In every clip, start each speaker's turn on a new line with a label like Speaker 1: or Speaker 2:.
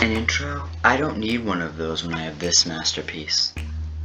Speaker 1: An intro? I don't need one of those when I have this masterpiece.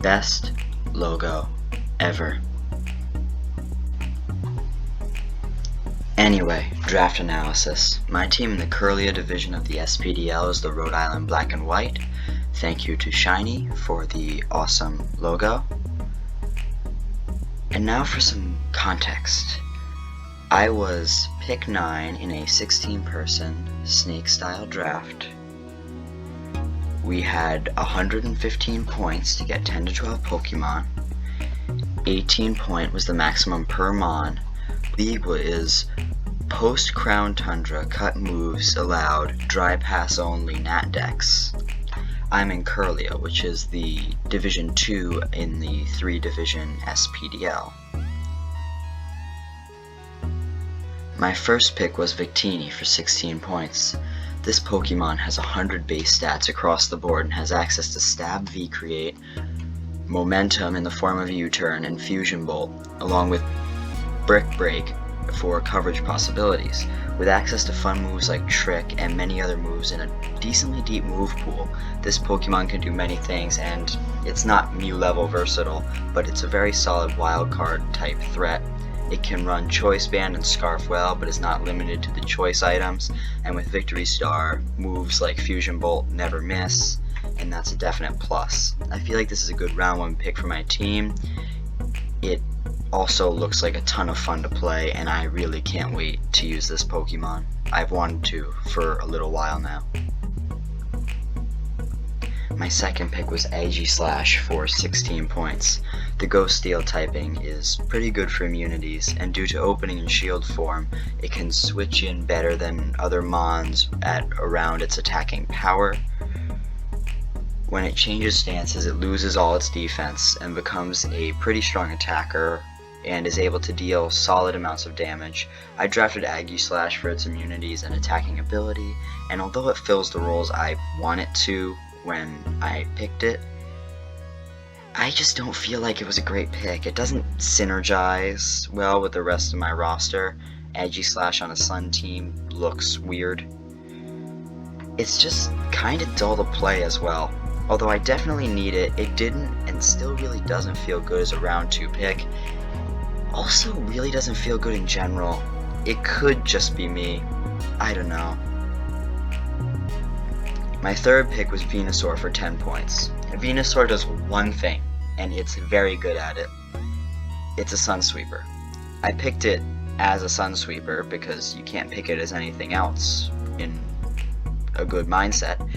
Speaker 1: Best logo ever. Anyway, draft analysis. My team in the Kirlia Division of the SPDL is the Rhode Island Black and White. Thank you to Shiny for the awesome logo. And now for some context. I was pick 9 in a 16-person snake-style draft. We had 115 points to get 10 to 12 Pokemon. 18 point was the maximum per mon. League is post-Crown Tundra, cut moves allowed, dry pass only, Nat Dex. I'm in Kirlia, which is the Division 2 in the 3-division SPDL. My first pick was VICTINI for 16 points. This Pokemon has 100 base stats across the board and has access to Stab, V-Create, Momentum in the form of U-Turn, and Fusion Bolt, along with Brick Break for coverage possibilities. With access to fun moves like Trick and many other moves in a decently deep move pool, this Pokemon can do many things, and it's not Mew level versatile, but it's a very solid wildcard type threat. It can run Choice Band and Scarf well, but is not limited to the choice items, and with Victory Star, moves like Fusion Bolt never miss, and that's a definite plus. I feel like this is a good round 1 pick for my team. It also looks like a ton of fun to play, and I really can't wait to use this Pokemon. I've wanted to for a little while now. My second pick was Aegislash for 16 points. The Ghost Steel typing is pretty good for immunities, and due to opening in shield form, it can switch in better than other mons at around its attacking power. When it changes stances, it loses all its defense and becomes a pretty strong attacker and is able to deal solid amounts of damage. I drafted Aegislash for its immunities and attacking ability, and although it fills the roles I want it to when I picked it, I just don't feel like it was a great pick. It doesn't synergize well with the rest of my roster. Aegislash on a Sun team looks weird. It's just kinda dull to play as well. Although I definitely need it, it didn't and still really doesn't feel good as a round 2 pick. Also really doesn't feel good in general. It could just be me. I don't know. My third pick was Venusaur for 10 points. Venusaur does one thing, and it's very good at it. It's a Sun Sweeper. I picked it as a Sun Sweeper because you can't pick it as anything else in a good mindset.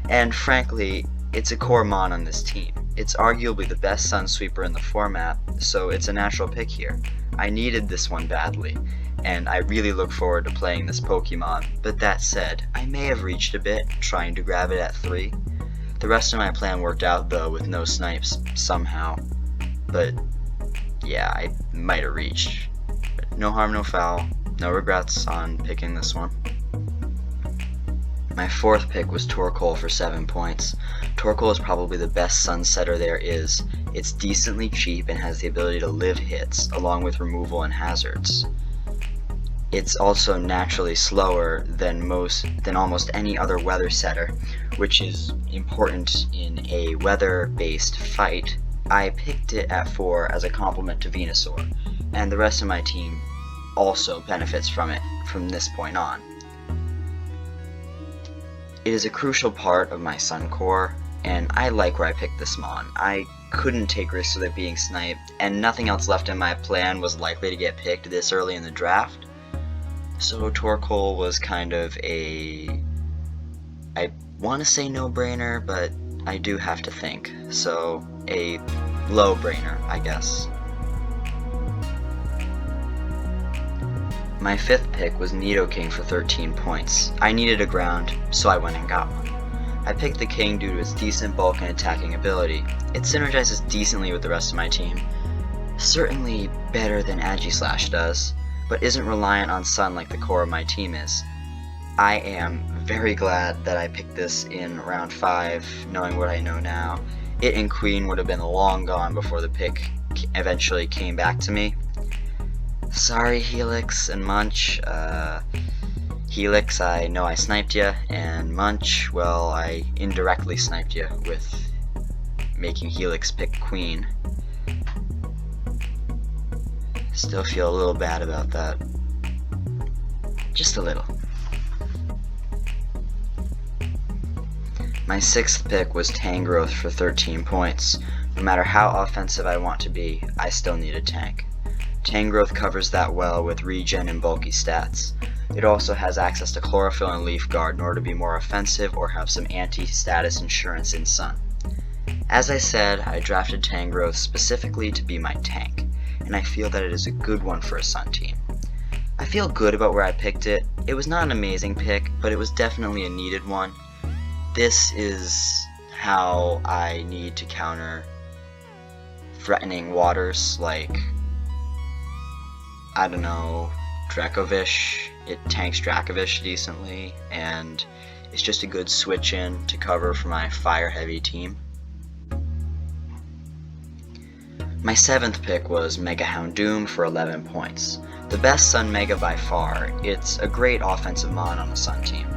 Speaker 1: And frankly, it's a core mon on this team. It's arguably the best Sun Sweeper in the format, so it's a natural pick here. I needed this one badly, and I really look forward to playing this Pokemon, but that said, I may have reached a bit trying to grab it at 3. The rest of my plan worked out though with no snipes somehow, but yeah, I might have reached. But no harm, no foul, no regrets on picking this one. My fourth pick was TORKOAL for 7 points. TORKOAL is probably the best Sunsetter there is. It's decently cheap and has the ability to live hits, along with removal and hazards. It's also naturally slower than almost any other weather setter, which is important in a weather-based fight. I picked it at 4 as a complement to Venusaur, and the rest of my team also benefits from it from this point on. It is a crucial part of my Sun Core, and I like where I picked this mon. I couldn't take risks with it being sniped, and nothing else left in my plan was likely to get picked this early in the draft. So TORKOAL was kind of I want to say no-brainer, but I do have to think, so a low-brainer, I guess. My fifth pick was NIDOKING for 13 points. I needed a ground, so I went and got one. I picked the King due to its decent bulk and attacking ability. It synergizes decently with the rest of my team, certainly better than Aegislash does, but isn't reliant on Sun like the core of my team is. I am very glad that I picked this in round 5, knowing what I know now. It and Queen would have been long gone before the pick eventually came back to me. Sorry, Helix and Munch. Helix, I know I sniped you, and Munch, well, I indirectly sniped you with making Helix pick Queen. Still feel a little bad about that. Just a little. My 6th pick was Tangrowth for 13 points. No matter how offensive I want to be, I still need a tank. Tangrowth covers that well with regen and bulky stats. It also has access to Chlorophyll and Leaf Guard in order to be more offensive or have some anti-status insurance in Sun. As I said, I drafted Tangrowth specifically to be my tank, and I feel that it is a good one for a Sun team. I feel good about where I picked it. It was not an amazing pick, but it was definitely a needed one. This is how I need to counter threatening waters like, I don't know, Dracovish. It tanks Dracovish decently, and it's just a good switch in to cover for my fire heavy team. My 7th pick was Mega Houndoom for 11 points. The best Sun Mega by far. It's a great offensive mon on the Sun team.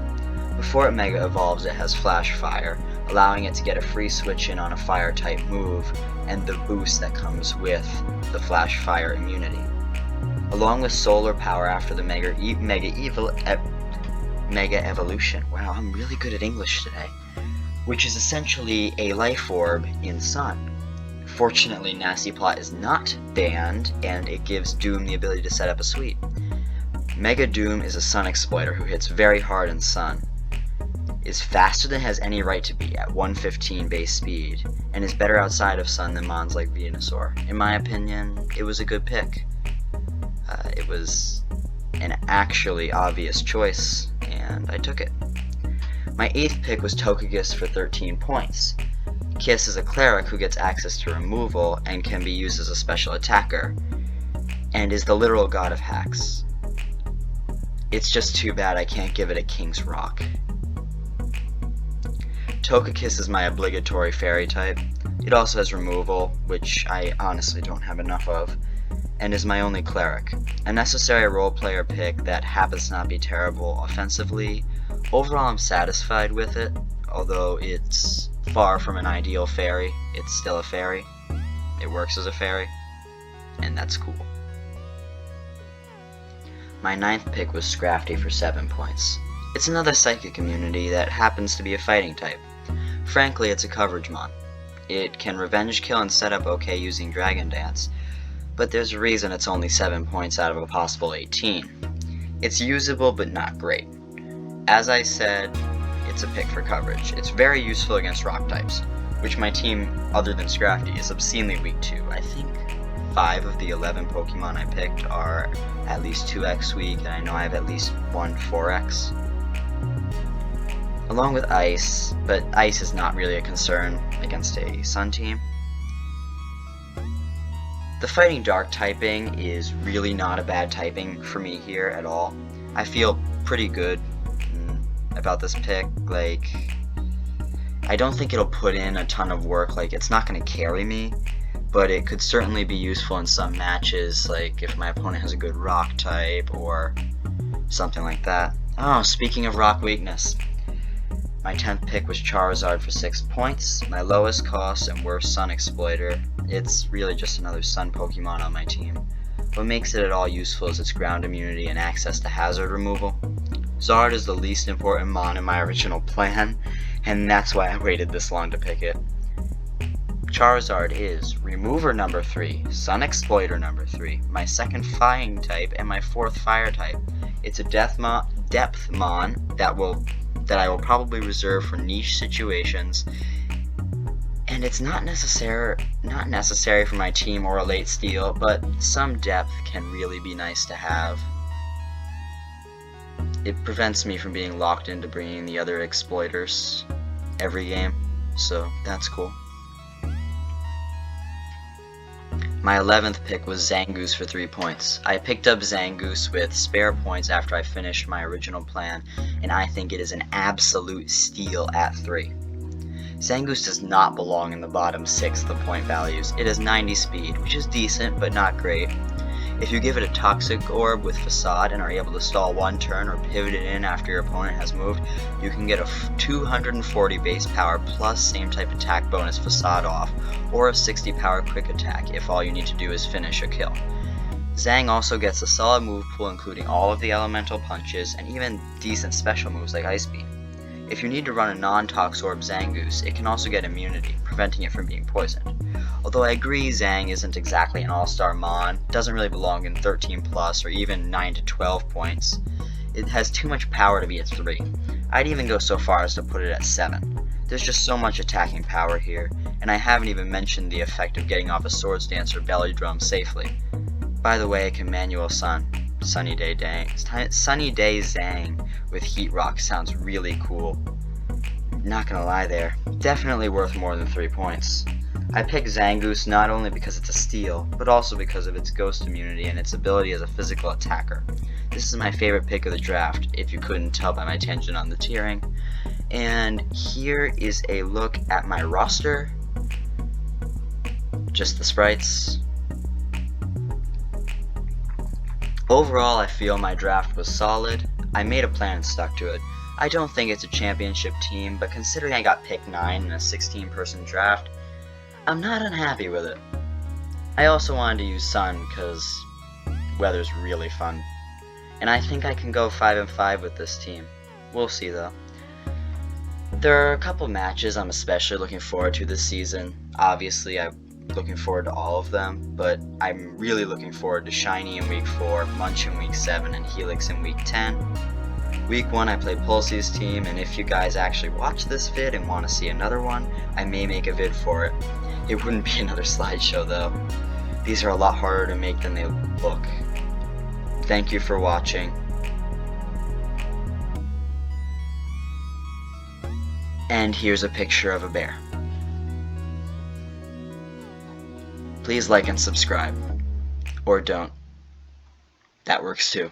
Speaker 1: Before it Mega evolves, it has Flash Fire, allowing it to get a free switch in on a fire type move, and the boost that comes with the Flash Fire immunity. Along with solar power after the Mega Evolution. Wow, I'm really good at English today. Which is essentially a life orb in Sun. Fortunately, Nasty Plot is not banned, and it gives Doom the ability to set up a suite. Mega Doom is a Sun exploiter who hits very hard in Sun, is faster than it has any right to be at 115 base speed, and is better outside of Sun than mons like Venusaur. In my opinion, it was a good pick. It was an actually obvious choice, and I took it. My 8th pick was Togekiss for 13 points. Kiss is a cleric who gets access to removal and can be used as a special attacker, and is the literal god of hacks. It's just too bad I can't give it a King's Rock. Togekiss is my obligatory fairy type. It also has removal, which I honestly don't have enough of, and is my only cleric. A necessary role player pick that happens to not be terrible offensively. Overall I'm satisfied with it, although it's far from an ideal fairy. It's still a fairy. It works as a fairy, and that's cool. My 9th pick was Scrafty for 7 points. It's another psychic immunity that happens to be a fighting type. Frankly, it's a coverage mon. It can revenge kill and set up okay using Dragon Dance, but there's a reason it's only 7 points out of a possible 18. It's usable but not great. As I said, it's a pick for coverage. It's very useful against rock types, which my team, other than Scrafty, is obscenely weak to. I think 5 of the 11 Pokemon I picked are at least 2x weak, and I know I have at least one 4x. Along with Ice, but Ice is not really a concern against a Sun team. The Fighting Dark typing is really not a bad typing for me here at all. I feel pretty good about this pick. Like, I don't think it'll put in a ton of work. Like, it's not going to carry me, but it could certainly be useful in some matches, like if my opponent has a good rock type or something like that. Oh, speaking of rock weakness, my 10th pick was Charizard for 6 points, my lowest cost and worst Sun exploiter. It's really just another Sun Pokemon on my team. What makes it at all useful is its ground immunity and access to hazard removal. Zard is the least important mon in my original plan, and that's why I waited this long to pick it. Charizard is Remover number 3, Sun Exploiter number 3, my 2nd Flying type, and my 4th Fire type. It's a depth mon that I will probably reserve for niche situations, and it's not necessary for my team or a late steal, but some depth can really be nice to have. It prevents me from being locked into bringing the other exploiters every game, so that's cool. My 11th pick was Zangoose for 3 points. I picked up Zangoose with spare points after I finished my original plan, and I think it is an absolute steal at 3. Zangoose does not belong in the bottom 6 of the point values. It has 90 speed, which is decent, but not great. If you give it a toxic orb with facade and are able to stall one turn or pivot it in after your opponent has moved, you can get a 240 base power plus same type attack bonus facade off, or a 60 power quick attack if all you need to do is finish a kill. Zang also gets a solid move pool including all of the elemental punches and even decent special moves like Ice Beam. If you need to run a non-tox orb Zangoose, it can also get immunity, preventing it from being poisoned. Although I agree Zang isn't exactly an all-star mon, doesn't really belong in 13 plus or even 9 to 12 points, it has too much power to be a 3. I'd even go so far as to put it at 7. There's just so much attacking power here, and I haven't even mentioned the effect of getting off a Swords Dance or Belly Drum safely. By the way, Emmanuel Sunny Day Zang with Heat Rock sounds really cool. Not gonna lie there, definitely worth more than 3 points. I picked Zangoose not only because it's a steal, but also because of its ghost immunity and its ability as a physical attacker. This is my favorite pick of the draft, if you couldn't tell by my tangent on the tiering. And here is a look at my roster. Just the sprites. Overall, I feel my draft was solid. I made a plan and stuck to it. I don't think it's a championship team, but considering I got picked 9 in a 16-person draft, I'm not unhappy with it. I also wanted to use Sun because weather's really fun. And I think I can go 5-5 with this team. We'll see though. There are a couple matches I'm especially looking forward to this season. Obviously, I'm looking forward to all of them, but I'm really looking forward to Shiny in week 4, Munch in week 7, and Helix in week 10. Week 1 I played Pulsey's team, and if you guys actually watch this vid and want to see another one, I may make a vid for it. It wouldn't be another slideshow though. These are a lot harder to make than they look. Thank you for watching. And here's a picture of a bear. Please like and subscribe. Or don't. That works too.